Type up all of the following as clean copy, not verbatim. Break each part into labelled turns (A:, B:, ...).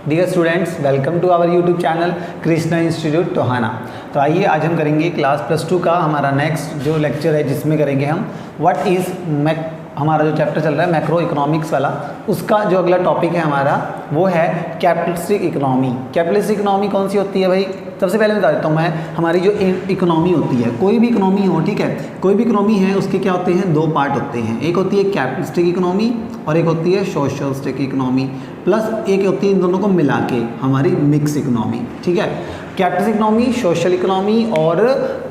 A: Dear students, welcome to our YouTube channel Krishna Institute Tohana. तो आइए आज हम करेंगे क्लास +2 का हमारा नेक्स्ट जो लेक्चर है, जिसमें करेंगे हम व्हाट इज़ हमारा जो चैप्टर चल रहा है मैक्रो इकोनॉमिक्स वाला, उसका जो अगला टॉपिक है हमारा वो है कैपिटलिस्टिक इकोनॉमी। कैपिटलिस्टिक इकोनॉमी कौन सी होती है भाई? सबसे पहले बता देता हूँ मैं, हमारी जो इकोनॉमी होती है, कोई भी इकोनॉमी हो, ठीक है, कोई भी इकोनॉमी है उसके क्या होते हैं, दो पार्ट होते हैं। एक होती है कैपिटलिस्टिक इकोनॉमी और एक होती है सोशलिस्टिक इकोनॉमी, प्लस एक होती है इन दोनों को मिला के हमारी मिक्स इकोनॉमी। ठीक है, कैपिटलिस्ट इकोनॉमी, सोशल इकोनॉमी और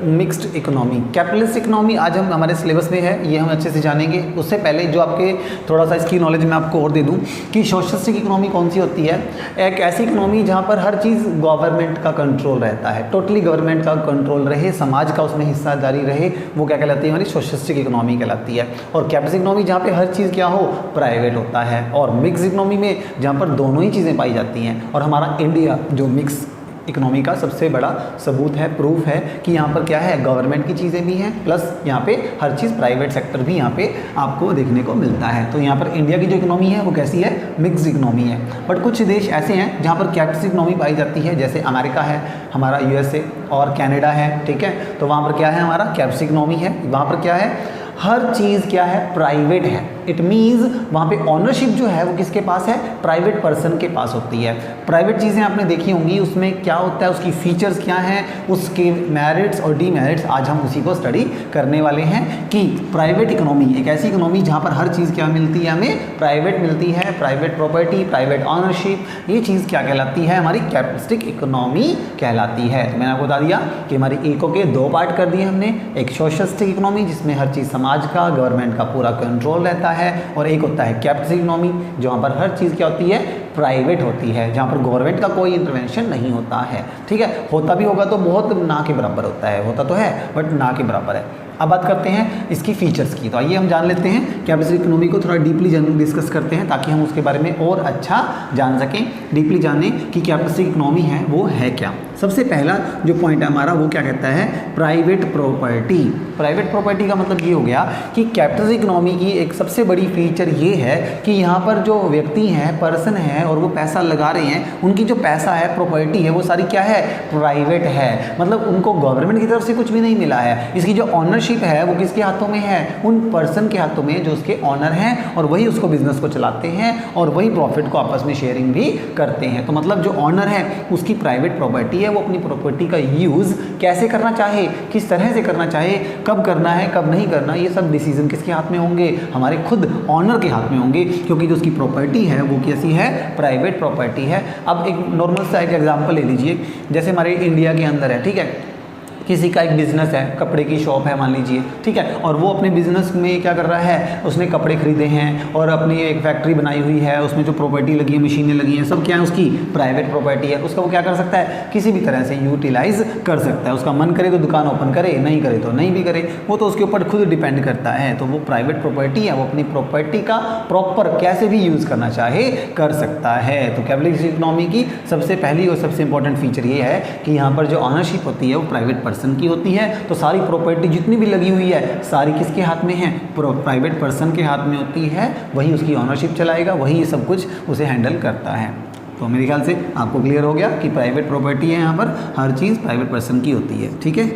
A: मिक्स्ड इकोनॉमी। कैपिटलिस्ट इकोनॉमी आज हम हमारे सिलेबस में है, ये हम अच्छे से जानेंगे। उससे पहले जो आपके थोड़ा सा इसकी नॉलेज मैं आपको और दे दूं कि सोशलिस्टिक इकोनॉमी कौन सी होती है। एक ऐसी इकोनॉमी जहाँ पर हर चीज़ गवर्नमेंट का कंट्रोल रहता है, टोटली गवर्नमेंट का कंट्रोल रहे, समाज का उसमें हिस्सादारी रहे, वो क्या कहलाती है, हमारी सोशलिस्टिक इकोनॉमी कहलाती है। और कैपिटलिस्ट इकोनॉमी जहाँ पे हर चीज़ क्या हो, प्राइवेट होता है। और मिक्स इकोनॉमी में जहाँ पर दोनों ही चीज़ें पाई जाती हैं। और हमारा इंडिया जो मिक्स इकोनॉमी का सबसे बड़ा सबूत है, प्रूफ है कि यहाँ पर क्या है, गवर्नमेंट की चीज़ें भी हैं, प्लस यहाँ पे हर चीज़ प्राइवेट सेक्टर भी यहाँ पे आपको देखने को मिलता है। तो यहाँ पर इंडिया की जो इकोनॉमी है वो कैसी है, मिक्स्ड इकोनॉमी है। बट कुछ देश ऐसे हैं जहाँ पर कैपिटलिस्ट इकोनॉमी पाई जाती है, जैसे अमेरिका है, हमारा USA और कनाडा है। ठीक है, तो वहाँ पर क्या है, हमारा कैपिटलिस्ट इकोनॉमी है। वहाँ पर क्या है, हर चीज़ क्या है, प्राइवेट है। इट मीन्स वहाँ पे ऑनरशिप जो है वो किसके पास है, प्राइवेट पर्सन के पास होती है। प्राइवेट चीज़ें आपने देखी होंगी, उसमें क्या होता है, उसकी फीचर्स क्या हैं, उसके मेरिट्स और डीमेरिट्स आज हम उसी को स्टडी करने वाले हैं कि प्राइवेट इकोनॉमी एक ऐसी इकोनॉमी जहाँ पर हर चीज़ क्या मिलती है, हमें प्राइवेट मिलती है, प्राइवेट प्रॉपर्टी, प्राइवेट ऑनरशिप, ये चीज़ क्या कहलाती है, हमारी कैपिटलिस्टिक इकोनॉमी कहलाती है। तो मैंने आपको बता दिया कि हमारी इको के दो पार्ट कर दिए हमने, एक सोशलिस्टिक इकोनॉमी जिसमें हर चीज़ समाज का, गवर्नमेंट का पूरा कंट्रोल रहता है, और एक होता है कैपिटलिस्ट इकोनॉमी जहाँ पर हर चीज़ क्या होती है, प्राइवेट होती है, जहाँ पर गवर्नमेंट का कोई इंटरवेंशन नहीं होता है। ठीक है, होता भी होगा तो बहुत ना के बराबर होता है, होता तो है बट ना के बराबर है। अब बात करते हैं इसकी फीचर्स की। तो आइए हम जान लेते हैं कैपिटलिस्ट इकोनॉमी को, थोड़ा डीपली डिस्कस करते हैं ताकि हम उसके बारे में और अच्छा जान सकें, डीपली जानें कि कैपिटलिस्ट इकोनॉमी है वो है क्या। सबसे पहला जो पॉइंट है हमारा वो क्या कहता है, प्राइवेट प्रॉपर्टी। प्राइवेट प्रॉपर्टी का मतलब ये हो गया कि कैपिटलिस्ट इकोनॉमी की एक सबसे बड़ी फीचर ये है कि यहाँ पर जो व्यक्ति हैं, पर्सन है और वो पैसा लगा रहे हैं, उनकी जो पैसा है, प्रॉपर्टी है, वो सारी क्या है, प्राइवेट है। मतलब उनको गवर्नमेंट की तरफ से कुछ भी नहीं मिला है। इसकी जो ऑनरशिप है वो किसके हाथों में है, उन पर्सन के हाथों में जो उसके ऑनर हैं, और वही उसको बिजनेस को चलाते हैं और वही प्रॉफिट को आपस में शेयरिंग भी करते हैं। तो मतलब जो ऑनर है उसकी प्राइवेट प्रॉपर्टी है, वो अपनी प्रॉपर्टी का यूज़ कैसे करना चाहे, किस तरह से करना चाहे, कब करना है कब नहीं करना, ये सब डिसीजन किसके हाथ में होंगे, हमारे खुद ऑनर के हाथ में होंगे, क्योंकि जो उसकी प्रॉपर्टी है वो कैसी है, प्राइवेट प्रॉपर्टी है। अब एक नॉर्मल सा एक एग्जांपल ले लीजिए, जैसे हमारे इंडिया के अंदर है, ठीक है, किसी का एक बिज़नेस है, कपड़े की शॉप है मान लीजिए, ठीक है, और वो अपने बिज़नेस में क्या कर रहा है, उसने कपड़े खरीदे हैं और अपनी एक फैक्ट्री बनाई हुई है, उसमें जो प्रॉपर्टी लगी है, मशीनें लगी हैं, सब क्या है, उसकी प्राइवेट प्रॉपर्टी है। उसका वो क्या कर सकता है, किसी भी तरह से यूटिलाइज कर सकता है। उसका मन करे तो दुकान ओपन करे, नहीं करे तो नहीं भी करे, वो तो उसके ऊपर खुद डिपेंड करता है। तो वो प्राइवेट प्रॉपर्टी है, वो अपनी प्रॉपर्टी का प्रॉपर कैसे भी यूज़ करना चाहे कर सकता है। तो कैपिटलिस्ट इकोनॉमी की सबसे पहली और सबसे इंपॉर्टेंट फीचर ये है कि यहाँ पर जो ऑनरशिप होती है वो प्राइवेट पर्सन की होती है। तो सारी प्रॉपर्टी जितनी भी लगी हुई है सारी किसके हाथ में है, प्राइवेट पर्सन के हाथ में होती है, वही उसकी ऑनरशिप चलाएगा, वही ये सब कुछ उसे हैंडल करता है। तो मेरे ख्याल से आपको क्लियर हो गया कि प्राइवेट प्रॉपर्टी है, यहाँ पर हर चीज़ प्राइवेट पर्सन की होती है। ठीक है,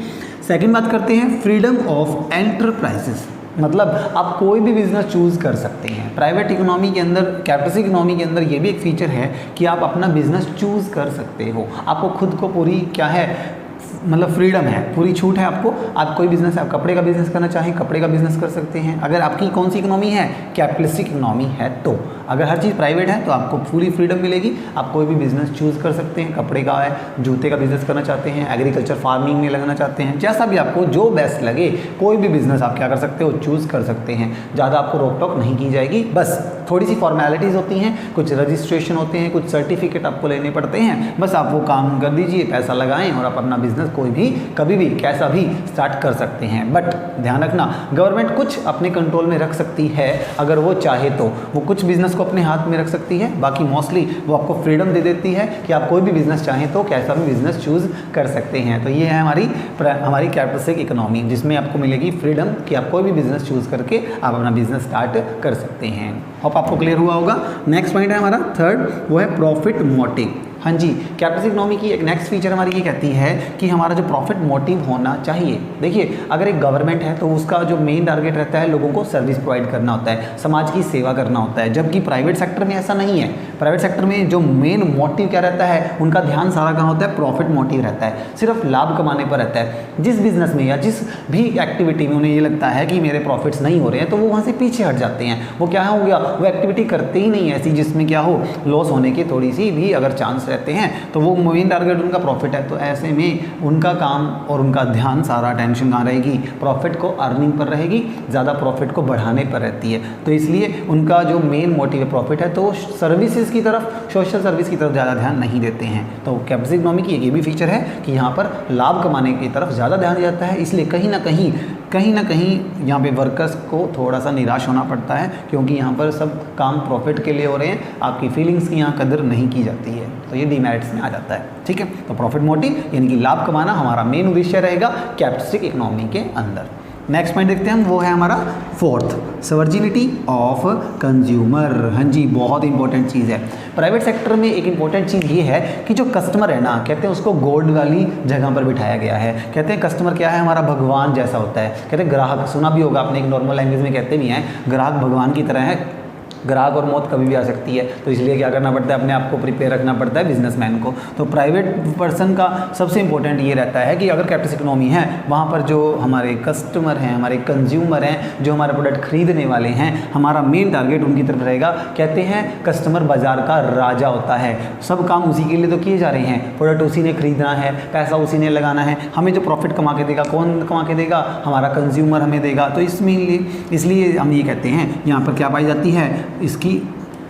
A: सेकंड बात करते हैं फ्रीडम ऑफ एंटरप्राइजेस। मतलब आप कोई भी बिजनेस चूज़ कर सकते हैं। प्राइवेट इकोनॉमी के अंदर, कैपिटलिस्ट इकोनॉमी के अंदर ये भी एक फीचर है कि आप अपना बिजनेस चूज़ कर सकते हो। आपको खुद को पूरी क्या है, मतलब फ्रीडम है, पूरी छूट है आपको। आप कोई बिजनेस, आप कपड़े का बिजनेस करना चाहें कपड़े का बिजनेस कर सकते हैं। अगर आपकी कौन सी इकोनॉमी है, कैपिटलिस्टिक इकोनॉमी है। तो अगर हर चीज़ प्राइवेट है तो आपको पूरी फ्रीडम मिलेगी, आप कोई भी बिजनेस चूज़ कर सकते हैं। कपड़े का है, जूते का बिजनेस करना चाहते हैं, एग्रीकल्चर फार्मिंग में लगना चाहते हैं, जैसा भी आपको जो बेस्ट लगे, कोई भी बिजनेस आप क्या कर सकते हो, चूज़ कर सकते हैं। ज़्यादा आपको रोक टोक नहीं की जाएगी। बस थोड़ी सी फॉर्मेलिटीज़ होती हैं, कुछ रजिस्ट्रेशन होते हैं, कुछ सर्टिफिकेट आपको लेने पड़ते हैं। बस आप वो काम कर दीजिए, पैसा लगाएं और आप अपना बिजनेस कोई भी कभी भी कैसा भी स्टार्ट कर सकते हैं। बट ध्यान रखना, गवर्नमेंट कुछ अपने कंट्रोल में रख सकती है अगर वो चाहे तो। वो कुछ बिजनेस को अपने हाथ में रख सकती है, बाकी मोस्टली वो आपको फ्रीडम दे देती है कि आप कोई भी बिजनेस चाहें तो कैसा भी बिजनेस चूज़ कर सकते हैं। तो ये है हमारी कैपिटलिस्टिक इकोनॉमी, जिसमें आपको मिलेगी फ्रीडम कि आप कोई भी बिजनेस चूज़ करके आप अपना बिजनेस स्टार्ट कर सकते हैं। होप आपको क्लियर हुआ होगा। नेक्स्ट पॉइंट है हमारा थर्ड, वो है प्रॉफिट मोटिव। हाँ जी, कैपिटलिस्टिक इकोनॉमी की एक नेक्स्ट फीचर हमारी ये कहती है कि हमारा जो प्रॉफिट मोटिव होना चाहिए। देखिए, अगर एक गवर्नमेंट है तो उसका जो मेन टारगेट रहता है लोगों को सर्विस प्रोवाइड करना होता है, समाज की सेवा करना होता है, जबकि प्राइवेट सेक्टर में ऐसा नहीं है। प्राइवेट सेक्टर में जो मेन मोटिव क्या रहता है, उनका ध्यान सारा कहाँ होता है, प्रॉफिट मोटिव रहता है, सिर्फ लाभ कमाने पर रहता है। जिस बिजनेस में या जिस भी एक्टिविटी में उन्हें ये लगता है कि मेरे प्रॉफिट्स नहीं हो रहे हैं तो वो वहाँ से पीछे हट जाते हैं। वो क्या हो गया, वो एक्टिविटी करते ही नहीं ऐसी जिसमें क्या हो, लॉस होने की थोड़ी सी भी अगर चांस रहते हैं, तो वो मेन टारगेट उनका प्रॉफिट है। तो ऐसे में उनका काम और उनका ध्यान सारा टेंशन कहाँ रहेगी, प्रॉफिट को अर्निंग पर रहेगी, ज़्यादा प्रॉफिट को बढ़ाने पर रहती है। तो इसलिए उनका जो मेन मोटिव है प्रॉफिट है, तो सर्विसेज की तरफ, सोशल सर्विस की तरफ ज़्यादा ध्यान नहीं देते हैं। तो कैपिटलिस्टिक इकोनॉमी की ये भी फीचर है कि यहाँ पर लाभ कमाने की तरफ ज़्यादा ध्यान दिया जाता है। इसलिए कहीं ना कहीं यहाँ पे वर्कर्स को थोड़ा सा निराश होना पड़ता है, क्योंकि यहाँ पर सब काम प्रॉफिट के लिए हो रहे हैं, आपकी फीलिंग्स की यहाँ कदर नहीं की जाती है। तो ये डीमेरिट्स में आ जाता है। ठीक है, तो प्रॉफिट मोटिव यानी कि लाभ कमाना हमारा मेन उद्देश्य रहेगा कैपिटलिस्टिक इकोनॉमी के अंदर। नेक्स्ट पॉइंट देखते हैं हम, वो है हमारा फोर्थ, सवर्जिनिटी ऑफ कंज्यूमर। हाँ जी, बहुत इंपॉर्टेंट चीज़ है। प्राइवेट सेक्टर में एक इंपॉर्टेंट चीज़ ये है कि जो कस्टमर है ना, कहते हैं उसको गोल्ड वाली जगह पर बिठाया गया है। कहते हैं कस्टमर क्या है, हमारा भगवान जैसा होता है। कहते हैं ग्राहक, सुना भी होगा आपने, एक नॉर्मल लैंग्वेज में कहते भी हैं, ग्राहक भगवान की तरह है। ग्राहक और मौत कभी भी आ सकती है, तो इसलिए क्या करना पड़ता है, अपने आप को प्रिपेयर रखना पड़ता है बिजनेसमैन को। तो प्राइवेट पर्सन का सबसे इंपॉर्टेंट ये रहता है कि अगर कैपिटलिस्टिक इकोनॉमी है, वहाँ पर जो हमारे कस्टमर हैं, हमारे कंज्यूमर हैं, जो हमारे प्रोडक्ट खरीदने वाले हैं, हमारा मेन टारगेट उनकी तरफ रहेगा। कहते हैं कस्टमर बाजार का राजा होता है, सब काम उसी के लिए तो किए जा रहे हैं, प्रोडक्ट उसी ने खरीदना है, पैसा उसी ने लगाना है, हमें जो प्रॉफिट कमा के देगा, कौन कमा के देगा, हमारा कंज्यूमर हमें देगा। तो इसलिए हम ये कहते हैं यहाँ पर क्या पाई जाती है, इसकी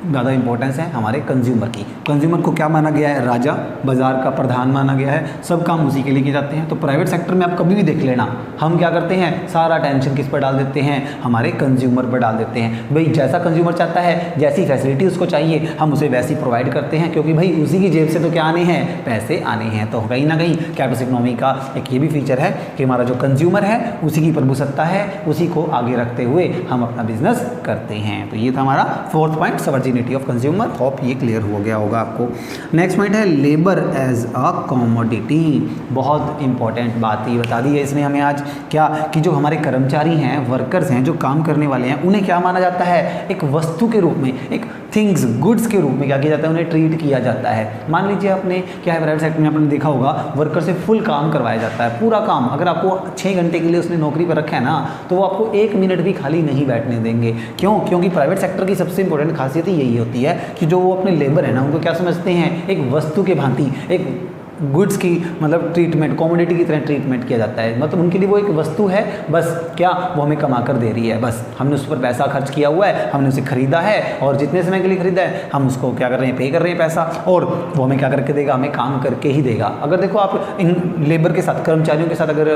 A: ज़्यादा इंपॉर्टेंस है हमारे कंज्यूमर की। कंज्यूमर को क्या माना गया है, राजा, बाजार का प्रधान माना गया है, सब काम उसी के लिए किए जाते हैं। तो प्राइवेट सेक्टर में आप कभी भी देख लेना, हम क्या करते हैं, सारा टेंशन किस पर डाल देते हैं, हमारे कंज्यूमर पर डाल देते हैं। भाई जैसा कंज्यूमर चाहता है, जैसी फैसिलिटी उसको चाहिए, हम उसे वैसी प्रोवाइड करते हैं, क्योंकि भाई उसी की जेब से तो क्या आने हैं, पैसे आने हैं। तो कहीं ना कहीं कैपिटलिस्टिक इकोनॉमी का एक ये भी फीचर है कि हमारा जो कंज्यूमर है उसी की प्रभुसत्ता है, उसी को आगे रखते हुए हम अपना बिजनेस करते हैं। तो ये था हमारा fourth point, sovereignty of consumer. Hope ये क्लियर हो गया होगा आपको। नेक्स्ट पॉइंट है लेबर एज अ कमोडिटी। बहुत इंपॉर्टेंट बात ये बता दी है इसने हमें आज, क्या कि जो हमारे कर्मचारी हैं, वर्कर्स हैं, जो काम करने वाले हैं, उन्हें क्या माना जाता है, एक वस्तु के रूप में, एक थिंग्स, गुड्स के रूप में क्या किया जाता है, उन्हें ट्रीट किया जाता है। मान लीजिए आपने क्या है, प्राइवेट सेक्टर में आपने देखा होगा, वर्कर से फुल काम करवाया जाता है, पूरा काम। अगर आपको 6 घंटे के लिए उसने नौकरी पर रखा है ना, तो वो आपको 1 मिनट भी खाली नहीं बैठने देंगे। क्यों? क्योंकि प्राइवेट सेक्टर की सबसे इंपॉर्टेंट खासियत ही यही होती है कि जो वो अपने लेबर है ना, उनको क्या समझते हैं, एक वस्तु के भांति, एक गुड्स की मतलब ट्रीटमेंट, कॉमोडिटी की तरह ट्रीटमेंट किया जाता है। मतलब उनके लिए वो एक वस्तु है, बस क्या वो हमें कमा कर दे रही है, बस हमने उस पर पैसा खर्च किया हुआ है, हमने उसे खरीदा है, और जितने समय के लिए खरीदा है हम उसको क्या कर रहे हैं, पे कर रहे हैं पैसा, और वो हमें क्या करके देगा, हमें काम करके ही देगा। अगर देखो आप इन लेबर के साथ, कर्मचारियों के साथ अगर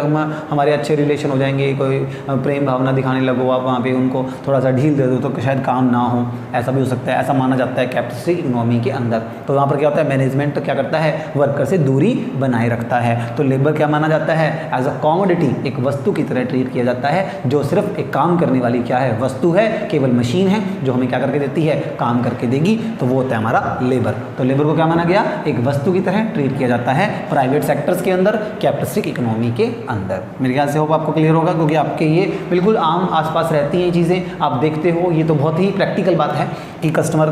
A: हमारे अच्छे रिलेशन हो जाएंगे, कोई प्रेम भावना दिखाने लगो आप वहाँ पर, उनको थोड़ा सा ढील दे दो तो शायद काम ना हो, ऐसा भी हो सकता है। ऐसा माना जाता है कैपिटलिस्टिक इकोनॉमी के अंदर। तो वहाँ पर क्या होता है, मैनेजमेंट तो क्या करता है, वर्कर से दूरी बनाए रखता है। तो लेबर क्या माना जाता है, एज अ कमोडिटी, एक वस्तु की तरह ट्रीट किया जाता है, जो सिर्फ एक काम करने वाली क्या है, वस्तु है, केवल मशीन है जो हमें क्या करके देती है, काम करके देगी। तो वो होता है हमारा लेबर। तो लेबर को क्या माना गया, एक वस्तु की तरह ट्रीट किया जाता है प्राइवेट सेक्टर्स के अंदर, कैपिटलिस्टिक इकोनॉमी के अंदर। मेरे ख्याल से होप आपको क्लियर होगा, क्योंकि आपके ये बिल्कुल आम आसपास रहती हैं चीज़ें, आप देखते हो। ये तो बहुत ही प्रैक्टिकल बात है कि कस्टमर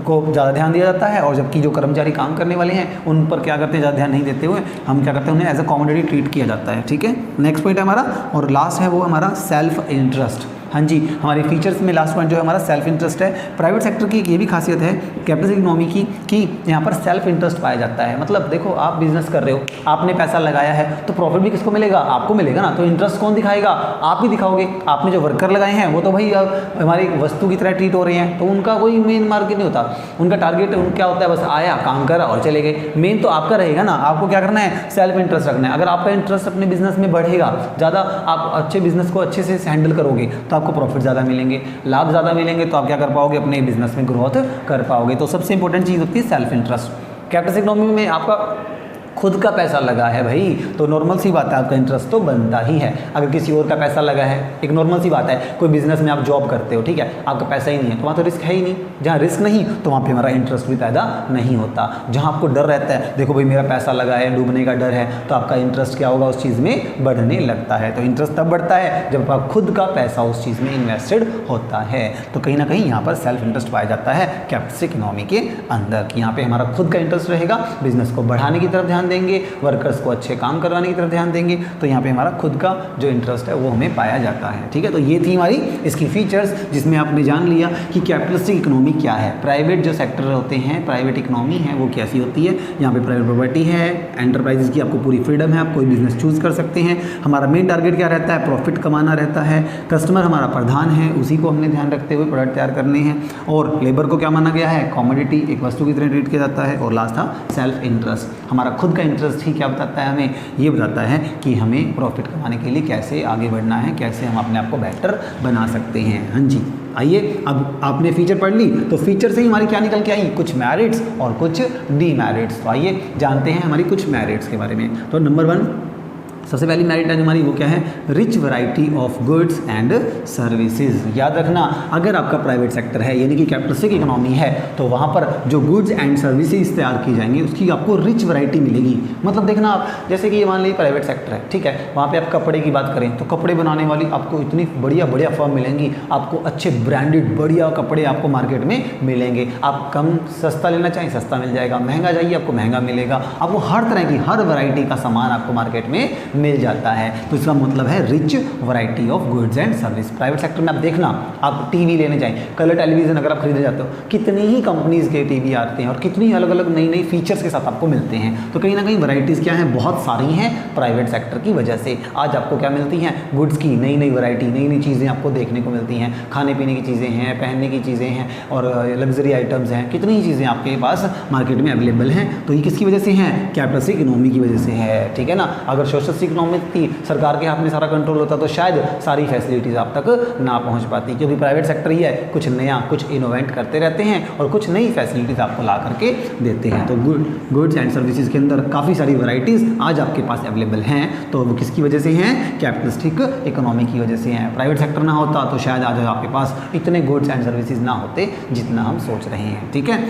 A: को ज़्यादा ध्यान दिया जाता है, और जबकि जो कर्मचारी काम करने वाले हैं उन पर क्या करते हैं, ज़्यादा ध्यान नहीं देते हुए हम क्या करते हैं, उन्हें एज अ कमोडिटी ट्रीट किया जाता है। ठीक है, नेक्स्ट पॉइंट है हमारा, और लास्ट है वो हमारा सेल्फ इंटरेस्ट। हाँ जी, हमारे फीचर्स में लास्ट पॉइंट जो है हमारा सेल्फ इंटरेस्ट है। प्राइवेट सेक्टर की ये भी खासियत है कैपिटलिस्टिक इकोनॉमी की कि यहाँ पर सेल्फ इंटरेस्ट पाया जाता है। मतलब देखो, आप बिजनेस कर रहे हो, आपने पैसा लगाया है, तो प्रॉफिट भी किसको मिलेगा, आपको मिलेगा ना। तो इंटरेस्ट कौन दिखाएगा, आप ही दिखाओगे। आपने जो वर्कर लगाए हैं वो तो भाई अब हमारी वस्तु की तरह ट्रीट हो रहे हैं, तो उनका कोई मेन मार्केट नहीं होता, उनका टारगेट क्या होता है, बस आया, काम करा और चले गए। मेन तो आपका रहेगा ना, आपको क्या करना है, सेल्फ इंटरेस्ट रखना है। अगर आपका इंटरेस्ट अपने बिजनेस में बढ़ेगा ज़्यादा, आप अच्छे बिजनेस को अच्छे से हैंडल करोगे, तो आपको प्रॉफिट ज़्यादा मिलेंगे, लाभ ज़्यादा मिलेंगे तो आप क्या कर पाओगे, अपने बिजनेस में ग्रोथ कर पाओगे। तो सबसे इंपॉर्टेंट चीज़ होती है सेल्फ इंटरेस्ट। कैपिटलिस्ट इकोनॉमी में आपका खुद का पैसा लगा है भाई, तो नॉर्मल सी बात है आपका इंटरेस्ट तो बनता ही है। अगर किसी और का पैसा लगा है, एक नॉर्मल सी बात है, कोई बिजनेस में आप जॉब करते हो, ठीक है, आपका पैसा ही नहीं है तो वहाँ तो रिस्क है ही नहीं। जहाँ रिस्क नहीं तो वहाँ पे हमारा इंटरेस्ट भी पैदा नहीं होता। जहाँ आपको डर रहता है, देखो भाई मेरा पैसा लगा है, डूबने का डर है, तो आपका इंटरेस्ट क्या होगा, उस चीज़ में बढ़ने लगता है। तो इंटरेस्ट तब बढ़ता है जब आप खुद का पैसा उस चीज़ में इन्वेस्टेड होता है। तो कहीं ना कहीं यहाँ पर सेल्फ इंटरेस्ट पाया जाता है कैपिटलिस्ट इकोनॉमी के अंदर, कि यहाँ पे हमारा खुद का इंटरेस्ट रहेगा, बिजनेस को बढ़ाने की तरफ ध्यान देंगे, वर्कर्स को अच्छे काम करवाने की तरफ ध्यान देंगे, तो यहाँ पे हमारा खुद का जो इंटरेस्ट है वो हमें पाया जाता है। ठीक है, तो ये थी हमारी इसकी फीचर्स, जिसमें आपने जान लिया कि कैपिटलिस्टिक इकोनॉमी क्या है। प्राइवेट जो सेक्टर होते हैं, प्राइवेट इकोनॉमी है वो कैसी होती है, यहाँ पे प्राइवेट प्रॉपर्टी है, एंटरप्राइजेस की आपको पूरी फ्रीडम है, आप कोई बिजनेस चूज कर सकते हैं। हमारा मेन टारगेट क्या रहता है, प्रॉफिट कमाना रहता है। कस्टमर हमारा प्रधान है, उसी को हमने ध्यान रखते हुए प्रोडक्ट तैयार करने हैं। और लेबर को क्या माना गया है, कॉमोडिटी, एक वस्तु की तरह ट्रीट किया जाता है। और लास्ट था सेल्फ इंटरेस्ट, हमारा खुद का इंटरेस्ट ही क्या बताता है, हमें ये बताता है कि हमें प्रॉफिट कमाने के लिए कैसे आगे बढ़ना है, कैसे हम अपने आप को बेहतर बना सकते हैं। हाँ जी, आइए अब आपने फीचर पढ़ ली, तो फीचर से ही हमारी क्या निकल के आई, कुछ मेरिट्स और कुछ डीमेरिट्स। तो आइए जानते हैं हमारी कुछ मेरिट्स के बारे में। तो नंबर 1 सबसे पहली मेरिट है हमारी, वो क्या है, rich variety of goods and services. याद रखना, अगर आपका प्राइवेट सेक्टर है यानी कि कैपिटलिस्टिक इकोनॉमी है, तो वहाँ पर जो गुड्स एंड सर्विसेज तैयार की जाएंगी उसकी आपको रिच वैरायटी मिलेगी। मतलब देखना आप, जैसे कि ये मान लीजिए प्राइवेट सेक्टर है, ठीक है, वहाँ पे आप कपड़े की बात करें तो कपड़े बनाने वाली आपको इतनी बढ़िया बढ़िया फर्म मिलेंगी, आपको अच्छे ब्रांडेड बढ़िया कपड़े आपको मार्केट में मिलेंगे। आप कम सस्ता लेना चाहें सस्ता मिल जाएगा, महंगा चाहिए आपको महंगा मिलेगा, आपको हर तरह की हर वैरायटी का सामान आपको मार्केट में मिल जाता है। तो इसका मतलब है rich variety of goods and service. Private sector में आप देखना, आप टीवी लेने जाएं, कलर टेलीविजन अगर आप खरीदने जाते हो, कितनी ही कंपनीज के टीवी आते हैं और कितनी अलग अलग नई नई फीचर्स के साथ आपको मिलते हैं। तो कहीं ना कहीं वैरायटीज़ क्या हैं, बहुत सारी हैं प्राइवेट सेक्टर की वजह से। आज आपको क्या मिलती हैं, गुड्स की नई नई वैरायटी, नई नई चीज़ें आपको देखने को मिलती हैं, खाने पीने की चीज़ें हैं, पहनने की चीज़ें हैं और लग्जरी आइटम्स हैं, कितनी ही चीज़ें आपके पास मार्केट में अवेलेबल हैं। तो ये किसकी वजह से हैं, कैपिटलिस्टिक इकोनॉमी की वजह से है। ठीक है ना, अगर सोशलिस्टिक इकोनॉमी थी, सरकार के हाथ में सारा कंट्रोल होता, तो शायद सारी फैसिलिटीज़ आप तक ना पहुंच पाती, क्योंकि प्राइवेट सेक्टर ही है, कुछ नया कुछ इनोवेट करते रहते हैं और कुछ नई फैसिलिटीज़ आपको ला करके देते हैं। तो गुड्स एंड सर्विसेज के अंदर काफ़ी सारी वैरायटीज़ आज आपके पास अवेलेबल हैं, तो वो किसकी वजह से हैं, कैपिटलिस्टिक इकोनॉमी की वजह से हैं। प्राइवेट सेक्टर ना होता तो शायद आज आपके पास इतने गुड्स एंड सर्विसेज ना होते जितना हम सोच रहे हैं। ठीक है,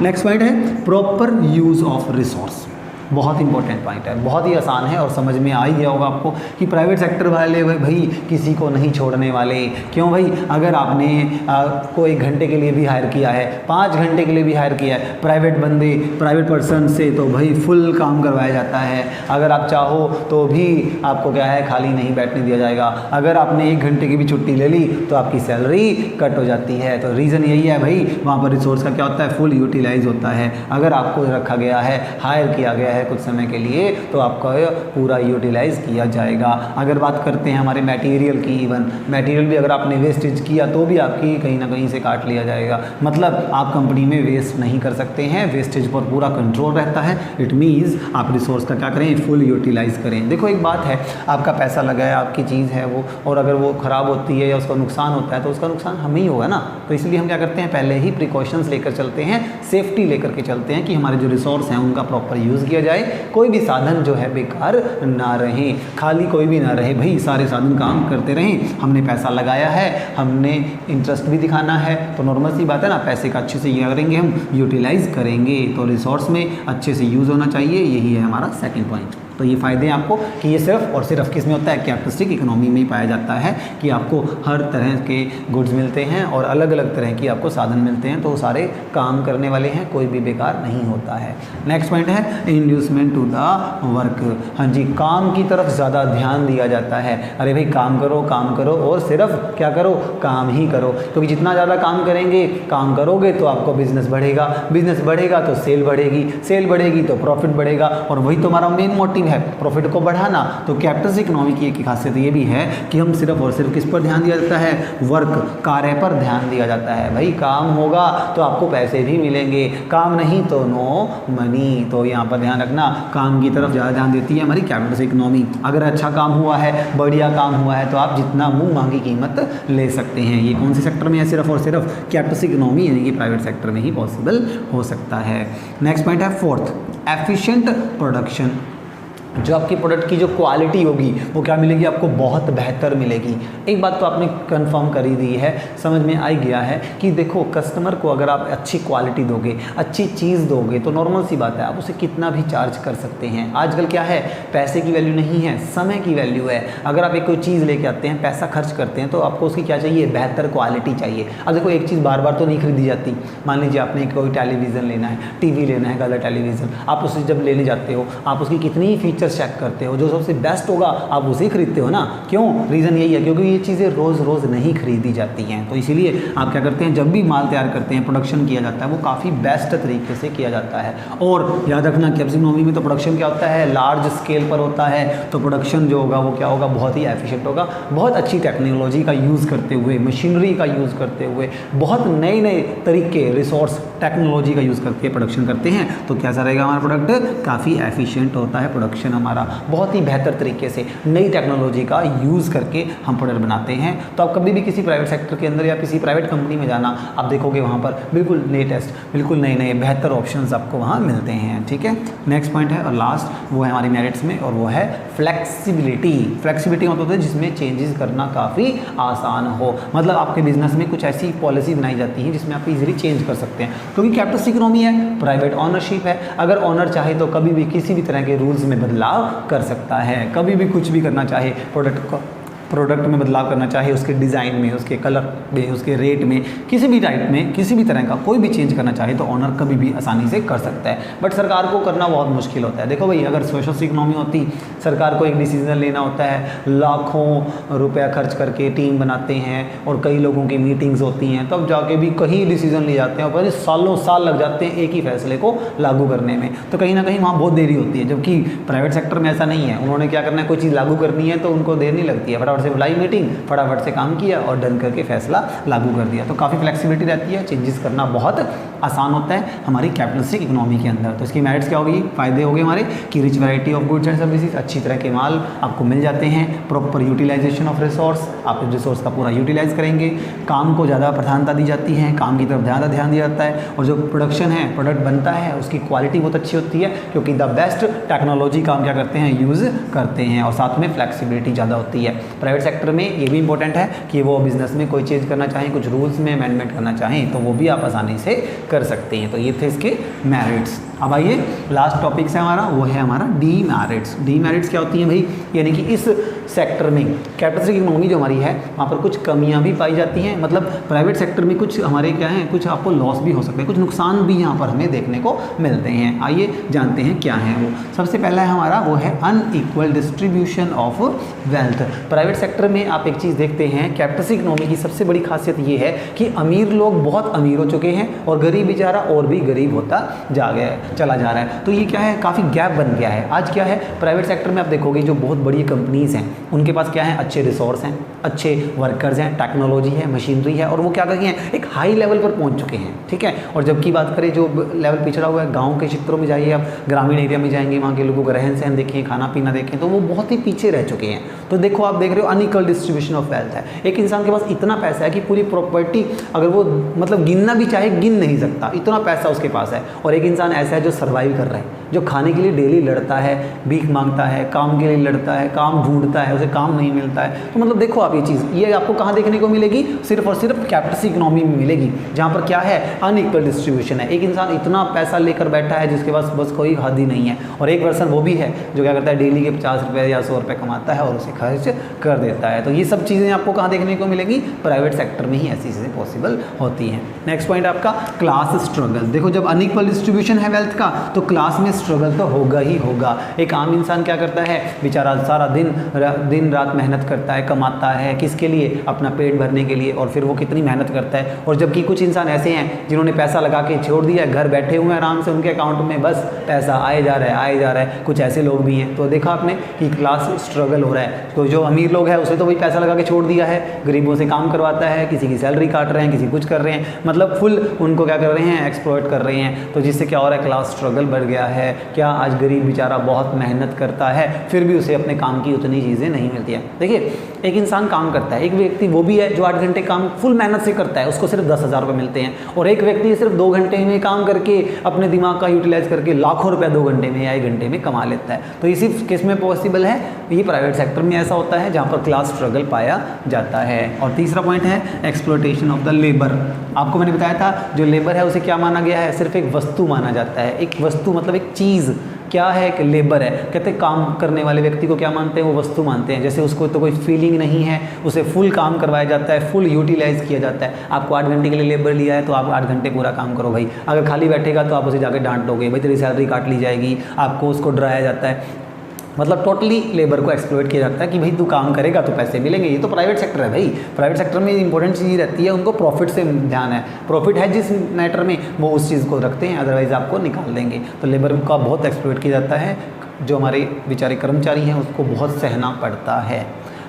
A: नेक्स्ट पॉइंट है प्रॉपर यूज़ ऑफ रिसोर्स। बहुत इंपॉर्टेंट पॉइंट है, बहुत ही आसान है और समझ में आ ही गया होगा आपको कि प्राइवेट सेक्टर वाले भाई किसी को नहीं छोड़ने वाले। क्यों भाई, अगर आपने को 1 घंटे के लिए भी हायर किया है, 5 घंटे के लिए भी हायर किया है, प्राइवेट बंदे प्राइवेट पर्सन से तो भाई फुल काम करवाया जाता है। अगर आप चाहो तो भी आपको क्या है, खाली नहीं बैठने दिया जाएगा। अगर आपने 1 घंटे की भी छुट्टी ले ली तो आपकी सैलरी कट हो जाती है। तो रीज़न यही है भाई, वहाँ पर रिसोर्स का क्या होता है, फुल यूटिलाइज होता है। अगर आपको रखा गया है, हायर किया गया है कुछ समय के लिए, तो आपका पूरा यूटिलाइज किया जाएगा। अगर बात करते हैं हमारे मटेरियल की, इवन मटेरियल भी अगर आपने वेस्टेज किया तो भी आपकी कहीं ना कहीं से काट लिया जाएगा। मतलब आप कंपनी में वेस्ट नहीं कर सकते हैं, वेस्टेज पर पूरा कंट्रोल रहता है। इट मीन्स आप रिसोर्स का क्या करें, फुल यूटिलाइज करें। देखो एक बात है, आपका पैसा लगा है, आपकी चीज़ है वो, और अगर वो ख़राब होती है या उसका नुकसान होता है तो उसका नुकसान हमें ही होगा ना। तो इसलिए हम क्या करते हैं, पहले ही प्रिकॉशंस लेकर चलते हैं, सेफ्टी लेकर के चलते हैं कि हमारे जो रिसोर्स हैं उनका प्रॉपर यूज़ किया जाए, कोई भी साधन जो है बेकार ना रहे, खाली कोई भी ना रहे भाई, सारे साधन काम करते रहें। हमने पैसा लगाया है, हमने इंटरेस्ट भी दिखाना है, तो नॉर्मल सी बात है ना, पैसे का अच्छे से ये करेंगे, हम यूटिलाइज करेंगे। तो रिसोर्स में अच्छे से यूज़ होना चाहिए, यही है हमारा सेकंड पॉइंट। तो ये फ़ायदे हैं आपको कि ये सिर्फ और सिर्फ किस में होता है, कैपिटलिस्टिक इकोनॉमी में ही पाया जाता है कि आपको हर तरह के गुड्स मिलते हैं और अलग अलग तरह की आपको साधन मिलते हैं, तो सारे काम करने वाले हैं, कोई भी बेकार नहीं होता है। नेक्स्ट पॉइंट है इंड्यूसमेंट टू द वर्क। हाँ जी, काम की तरफ ज़्यादा ध्यान दिया जाता है। अरे भाई काम करो और सिर्फ क्या करो, काम ही करो, क्योंकि जितना ज़्यादा काम करेंगे, काम करोगे तो आपको बिजनेस बढ़ेगा तो सेल बढ़ेगी तो प्रॉफिट बढ़ेगा, और वही तुम्हारा मेन मोटिव है, प्रॉफिट को बढ़ाना। तो कैपिटलिस्टिक इकोनॉमी की एक खासियत ये भी है कि हम सिर्फ और सिर्फ किस पर ध्यान दिया जाता है, वर्क, कार्य पर ध्यान दिया जाता है। भाई काम होगा तो आपको पैसे भी मिलेंगे, काम नहीं तो नो मनी। तो यहाँ पर ध्यान रखना, काम की तरफ ज़्यादा ध्यान देती है हमारी कैपिटलिस्ट इकोनॉमी। अगर अच्छा काम हुआ है, बढ़िया काम हुआ है, तो आप जितना मुँह मांगी कीमत ले सकते हैं। ये कौन से सेक्टर में है? सिर्फ और सिर्फ कैपिटलिस्ट इकोनॉमी यानी कि प्राइवेट सेक्टर में ही पॉसिबल हो सकता है। नेक्स्ट पॉइंट है फोर्थ, एफिशिएंट प्रोडक्शन। जो आपकी प्रोडक्ट की जो क्वालिटी होगी वो क्या मिलेगी आपको? बहुत बेहतर मिलेगी। एक बात तो आपने कंफर्म कर ही दी है, समझ में आ गया है कि देखो कस्टमर को अगर आप अच्छी क्वालिटी दोगे, अच्छी चीज़ दोगे, तो नॉर्मल सी बात है आप उसे कितना भी चार्ज कर सकते हैं। आजकल क्या है, पैसे की वैल्यू नहीं है, समय की वैल्यू है। अगर आप एक कोई चीज़ लेके आते हैं, पैसा खर्च करते हैं, तो आपको उसकी क्या चाहिए? बेहतर क्वालिटी चाहिए। अब देखो एक चीज़ बार बार तो नहीं खरीदी जाती। मान लीजिए आपने कोई टेलीविज़न लेना है, टीवी लेना है, कलर टेलीविज़न, आप उसे जब लेने जाते हो आप उसकी कितनी फीचर चेक करते हो, जो सबसे बेस्ट होगा आप उसे खरीदते हो ना। क्यों? रीज़न यही है क्योंकि ये चीज़ें रोज़ रोज़ नहीं खरीदी जाती हैं। तो इसीलिए आप क्या करते हैं, जब भी माल तैयार करते हैं, प्रोडक्शन किया जाता है, वो काफ़ी बेस्ट तरीके से किया जाता है। और याद रखना कैपिटलिस्ट इकोनॉमी में तो प्रोडक्शन क्या होता है? लार्ज स्केल पर होता है। तो प्रोडक्शन जो होगा वो क्या होगा? बहुत ही एफिशिएंट होगा। बहुत अच्छी टेक्नोलॉजी का यूज़ करते हुए, मशीनरी का यूज़ करते हुए, बहुत नए नए तरीके, रिसोर्स, टेक्नोलॉजी का यूज़ करके प्रोडक्शन करते हैं। तो कैसा रहेगा हमारा प्रोडक्ट? काफ़ी एफिशिएंट होता है प्रोडक्शन हमारा। बहुत ही बेहतर तरीके से नई टेक्नोलॉजी का यूज़ करके हम प्रोडक्ट बनाते हैं। तो आप कभी भी किसी प्राइवेट सेक्टर के अंदर या किसी प्राइवेट कंपनी में जाना, आप देखोगे वहाँ पर बिल्कुल लेटेस्ट, बिल्कुल नए नए बेहतर ऑप्शंस आपको वहाँ मिलते हैं। ठीक है, नेक्स्ट पॉइंट है और लास्ट, वो है हमारी मेरिट्स में, और वो है फ्लेक्सिबिलिटी। फ्लेक्सिबिलिटी मतलब होता है जिसमें चेंजेस करना काफ़ी आसान हो। मतलब आपके बिजनेस में कुछ ऐसी पॉलिसी बनाई जाती है जिसमें आप इजीली चेंज कर सकते हैं, क्योंकि कैपिटलिस्ट इकोनॉमी है, प्राइवेट ऑनरशिप है। अगर ऑनर चाहे तो कभी भी किसी भी तरह के रूल्स में बदलाव कर सकता है, कभी भी कुछ भी करना चाहे, प्रोडक्ट में बदलाव करना चाहे, उसके डिज़ाइन में, उसके कलर में, उसके रेट में, किसी भी टाइप में, किसी भी तरह का कोई भी चेंज करना चाहे तो ऑनर कभी भी आसानी से कर सकता है। बट सरकार को करना बहुत मुश्किल होता है। देखो भाई, अगर सोशलिस्ट इकोनॉमी होती, सरकार को एक डिसीजन लेना होता है, लाखों रुपया खर्च करके टीम बनाते हैं और कई लोगों की मीटिंग्स होती हैं, तब जाके भी कहीं डिसीजन ले जाते हैं और सालों साल लग जाते हैं एक ही फैसले को लागू करने में। तो कहीं ना कहीं वहाँ बहुत देरी होती है, जबकि प्राइवेट सेक्टर में ऐसा नहीं है। उन्होंने क्या करना है, कोई चीज़ लागू करनी है तो उनको देर नहीं लगती है, फटाफट से बुलाई मीटिंग, फटाफट से काम किया और डन करके फैसला लागू कर दिया। तो काफ़ी फ्लेक्सिबिलिटी रहती है, चेंजेस करना बहुत आसान होता है हमारी कैपिटलिस्टिक इकोनॉमी के अंदर। तो इसकी मेरिट्स क्या होगी, फायदे हो गए हमारे कि rich variety of goods and services, अच्छी तरह के माल आपको मिल जाते हैं, प्रॉपर यूटिलाइजेशन ऑफ रिसोर्स, आप रिसोर्स का पूरा यूटिलाइज करेंगे, काम को ज़्यादा प्रधानता दी जाती है, काम की तरफ ज़्यादा ध्यान दिया जाता है, और जो प्रोडक्शन है, प्रोडक्ट बनता है, उसकी क्वालिटी बहुत अच्छी होती है क्योंकि द बेस्ट टेक्नोलॉजी का हम क्या करते हैं, यूज़ करते हैं, और साथ में फ्लेक्सिबिलिटी ज़्यादा होती है। प्राइवेट सेक्टर में ये भी इंपॉर्टेंट है कि वो बिजनेस में कोई चेंज करना चाहें, कुछ रूल्स में अमेंडमेंट करना चाहें तो वो भी आप आसानी से कर सकते हैं। तो ये थे इसके मेरिट्स। अब आइए लास्ट टॉपिक से हमारा, वो है हमारा डीमेरिट्स। डीमेरिट्स क्या होती हैं भाई, यानी कि इस सेक्टर में कैपिटलिस्टिक इकोनॉमी जो हमारी है वहाँ पर कुछ कमियाँ भी पाई जाती हैं। मतलब प्राइवेट सेक्टर में कुछ हमारे क्या हैं, कुछ आपको लॉस भी हो सकते हैं, कुछ नुकसान भी यहाँ पर हमें देखने को मिलते हैं। आइए जानते हैं क्या है वो। सबसे पहला है हमारा, वो है unequal distribution of wealth. Private sector में आप एक चीज़ देखते हैं, कैपिटलिस्टिक इकोनॉमी की सबसे बड़ी खासियत ये है कि अमीर लोग बहुत अमीर हो चुके हैं और गरीब बेचारा और भी गरीब होता चला जा रहा है। तो ये क्या है, काफ़ी गैप बन गया है। आज क्या है, प्राइवेट सेक्टर में आप देखोगे जो बहुत बड़ी कंपनीज़ हैं उनके पास क्या है, अच्छे रिसोर्स हैं, अच्छे वर्कर्स हैं, टेक्नोलॉजी है, मशीनरी है, और वो क्या कर गए हैं, एक हाई लेवल पर पहुंच चुके हैं। ठीक है, और जबकि बात करें जो लेवल पिछड़ा हुआ है, गांव के क्षेत्रों में जाइए आप, ग्रामीण एरिया में जाएंगे, वहाँ के लोगों का रहन सहन देखें, खाना पीना देखें, तो वो बहुत ही पीछे रह चुके हैं। तो देखो आप देख रहे हो अनइक्वल डिस्ट्रीब्यूशन ऑफ वेल्थ है। एक इंसान के पास इतना पैसा है कि पूरी प्रॉपर्टी अगर वो मतलब गिनना भी चाहे गिन नहीं सकता, इतना पैसा उसके पास है। और एक इंसान ऐसा है जो सर्वाइव कर रहा है, जो खाने के लिए डेली लड़ता है, भीख मांगता है, काम के लिए लड़ता है, काम ढूंढता है, उसे काम नहीं मिलता है। तो मतलब देखो आप ये चीज़, ये आपको कहाँ देखने को मिलेगी, सिर्फ और सिर्फ कैपिटलिस्टिक इकोनॉमी में मिलेगी, जहाँ पर क्या है, अनइक्वल डिस्ट्रीब्यूशन है। एक इंसान इतना पैसा लेकर बैठा है जिसके पास बस कोई हद ही नहीं है, और एक पर्सन वो भी है जो क्या करता है, डेली के 50 रुपये या 100 रुपये कमाता है और उसे खर्च कर देता है। तो ये सब चीज़ें आपको कहाँ देखने को मिलेगी, प्राइवेट सेक्टर में ही ऐसी चीज़ें पॉसिबल होती हैं। नेक्स्ट पॉइंट आपका क्लास स्ट्रगल। देखो जब अनइक्वल डिस्ट्रीब्यूशन है वेल्थ का, तो क्लास में स्ट्रगल तो होगा ही होगा। एक आम इंसान क्या करता है, बेचारा सारा दिन रात मेहनत करता है, कमाता है, किसके लिए, अपना पेट भरने के लिए, और फिर वो कितनी मेहनत करता है। और जबकि कुछ इंसान ऐसे हैं जिन्होंने पैसा लगा के छोड़ दिया, घर बैठे हुए हैं आराम से, उनके अकाउंट में बस पैसा आए जा रहा है, आए जा रहा है। कुछ ऐसे लोग भी हैं। तो देखा आपने कि क्लास स्ट्रगल हो रहा है। तो जो अमीर लोग हैं उसे तो वही पैसा लगा के छोड़ दिया है, गरीबों से काम करवाता है, किसी की सैलरी काट रहे हैं, किसी कुछ कर रहे हैं, मतलब फुल उनको क्या कर रहे हैं, एक्सप्लॉइट कर रहे हैं। तो जिससे क्या हो रहा है, क्लास स्ट्रगल बढ़ गया है, क्या आज गरीब बेचारा बहुत मेहनत करता है फिर भी उसे अपने काम की उतनी चीज़ें नहीं मिलती हैं। देखिए, एक इंसान काम करता है, एक व्यक्ति वो भी है जो 8 घंटे काम फुल मेहनत से करता है, उसको सिर्फ 10,000 रुपये मिलते हैं, और एक व्यक्ति सिर्फ 2 घंटे में काम करके अपने दिमाग का यूटिलाइज करके लाखों रुपया 2 घंटे में या 1 घंटे में कमा लेता है। तो इसी किस में पॉसिबल है? ये प्राइवेट सेक्टर में ऐसा होता है जहाँ पर क्लास स्ट्रगल पाया जाता है। और तीसरा पॉइंट है एक्सप्लॉयटेशन ऑफ द लेबर। आपको मैंने बताया था जो लेबर है उसे क्या माना गया है? सिर्फ एक वस्तु माना जाता है। एक वस्तु मतलब एक चीज़ क्या है कि लेबर है। कहते हैं काम करने वाले व्यक्ति को क्या मानते हैं? वो वस्तु मानते हैं। जैसे उसको तो कोई फीलिंग नहीं है, उसे फुल काम करवाया जाता है, फुल यूटिलाइज किया जाता है। आपको 8 घंटे के लिए लेबर लिया है तो आप 8 घंटे पूरा काम करो भाई। अगर खाली बैठेगा तो आप उसे जाकर डांट दोगे, भाई तेरी सैलरी काट ली जाएगी, आपको उसको डराया जाता है। मतलब टोटली लेबर को एक्सप्लॉइट किया जाता है कि भाई तू काम करेगा तो पैसे मिलेंगे। ये तो प्राइवेट सेक्टर है भाई। प्राइवेट सेक्टर में इंपॉर्टेंट चीज़ रहती है, उनको प्रॉफिट से ध्यान है। प्रॉफिट है जिस मैटर में वो उस चीज़ को रखते हैं, अदरवाइज आपको निकाल देंगे। तो लेबर का बहुत एक्सप्लॉइट किया जाता है, जो हमारे बेचारे कर्मचारी हैं उसको बहुत सहना पड़ता है।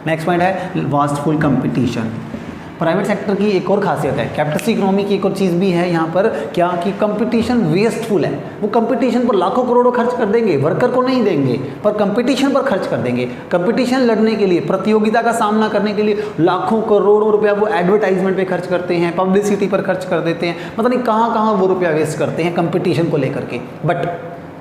A: नेक्स्ट पॉइंट है वास्टफुल कंपटीशन। प्राइवेट सेक्टर की एक और खासियत है, कैपिटलिस्ट इकोनॉमी की एक और चीज़ भी है यहाँ पर, क्या कि कंपटीशन वेस्टफुल है। वो कंपटीशन पर लाखों करोड़ों खर्च कर देंगे, वर्कर को नहीं देंगे पर कंपटीशन पर खर्च कर देंगे। कंपटीशन लड़ने के लिए, प्रतियोगिता का सामना करने के लिए लाखों करोड़ों रुपया वो एडवर्टाइजमेंट पे खर्च करते हैं, पब्लिसिटी पर खर्च कर देते हैं, पता नहीं कहाँ कहाँ वो रुपया वेस्ट करते हैं कंपटीशन को लेकर के। बट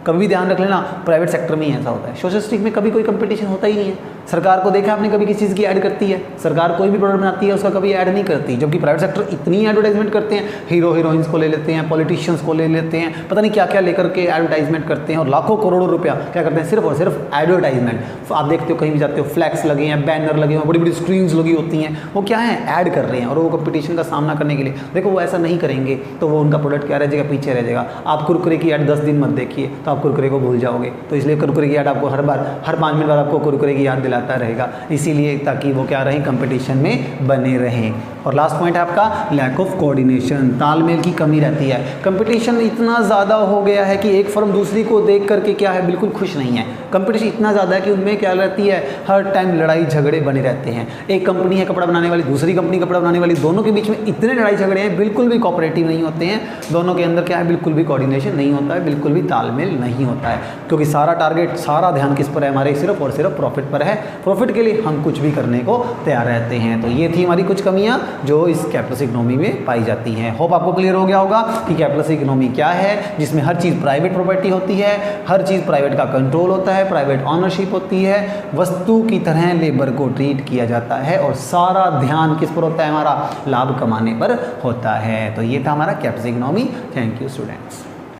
A: कभी ध्यान रख लेना, प्राइवेट सेक्टर में ही ऐसा होता है। सोशलिस्टिक में कभी कोई कंपटीशन होता ही नहीं है। सरकार को देखा आपने कभी किसी चीज़ की ऐड करती है? सरकार कोई भी प्रोडक्ट बनाती है उसका कभी ऐड नहीं करती, जबकि प्राइवेट सेक्टर इतनी एडवर्टाइजमेंट करते हैं, हीरो हीरोइंस को ले लेते हैं, पॉलिटिशियंस को ले लेते हैं, पता नहीं क्या क्या लेकर के एडवर्टाइजमेंट करते हैं, और लाखों करोड़ों रुपया क्या करते हैं? सिर्फ और सिर्फ एडवर्टाइजमेंट। आप देखते हो कहीं भी जाते हो फ्लैक्स लगे हैं, बैनर लगे हैं, बड़ी बड़ी स्क्रीन्स लगी होती हैं, वो क्या है? ऐड कर रहे हैं। और वो कंपटीशन का सामना करने के लिए, देखो वो ऐसा नहीं करेंगे तो वो उनका प्रोडक्ट क्या रह जाएगा? पीछे रह जाएगा। आप कुरकुरे की ऐड 10 दिन मत देखिए तो आप कुरकुरे को भूल जाओगे। तो इसलिए कुरकुरे की ऐड आपको हर 5 मिनट बाद आपको कुरकुरे की याद दिलाता रहेगा, इसीलिए ताकि वो क्या रहे? कंपटीशन में बने रहें। और लास्ट पॉइंट है आपका लैक ऑफ कोऑर्डिनेशन, तालमेल की कमी रहती है। कंपटीशन इतना ज़्यादा हो गया है कि एक फर्म दूसरी को देख करके क्या है? बिल्कुल खुश नहीं है। कंपटीशन इतना ज़्यादा है कि उनमें क्या रहती है? हर टाइम लड़ाई झगड़े बने रहते हैं। एक कंपनी है कपड़ा बनाने वाली, दूसरी कंपनी कपड़ा बनाने वाली, दोनों के बीच में इतने लड़ाई झगड़े हैं, बिल्कुल भी कोऑपरेटिव नहीं होते हैं। दोनों के अंदर क्या है? बिल्कुल भी कोऑर्डिनेशन नहीं होता है, बिल्कुल भी तालमेल नहीं होता है, क्योंकि सारा टारगेट, सारा ध्यान किस पर है? हमारे सिर्फ और सिर्फ प्रॉफिट पर है। प्रॉफिट के लिए हम कुछ भी करने को तैयार रहते हैं। तो ये थी हमारी कुछ कमियां जो इस कैपिटलिस्ट इकोनॉमी में पाई जाती हैं। होप आपको क्लियर हो गया होगा कि कैपिटलिस्ट इकोनॉमी क्या है, जिसमें हर चीज़ प्राइवेट प्रॉपर्टी होती है, हर चीज़ प्राइवेट का कंट्रोल होता है, प्राइवेट ऑनरशिप होती है, वस्तु की तरह लेबर को ट्रीट किया जाता है, और सारा ध्यान किस पर होता है? हमारा लाभ कमाने पर होता है। तो ये था हमारा capitalist economy. Thank you students.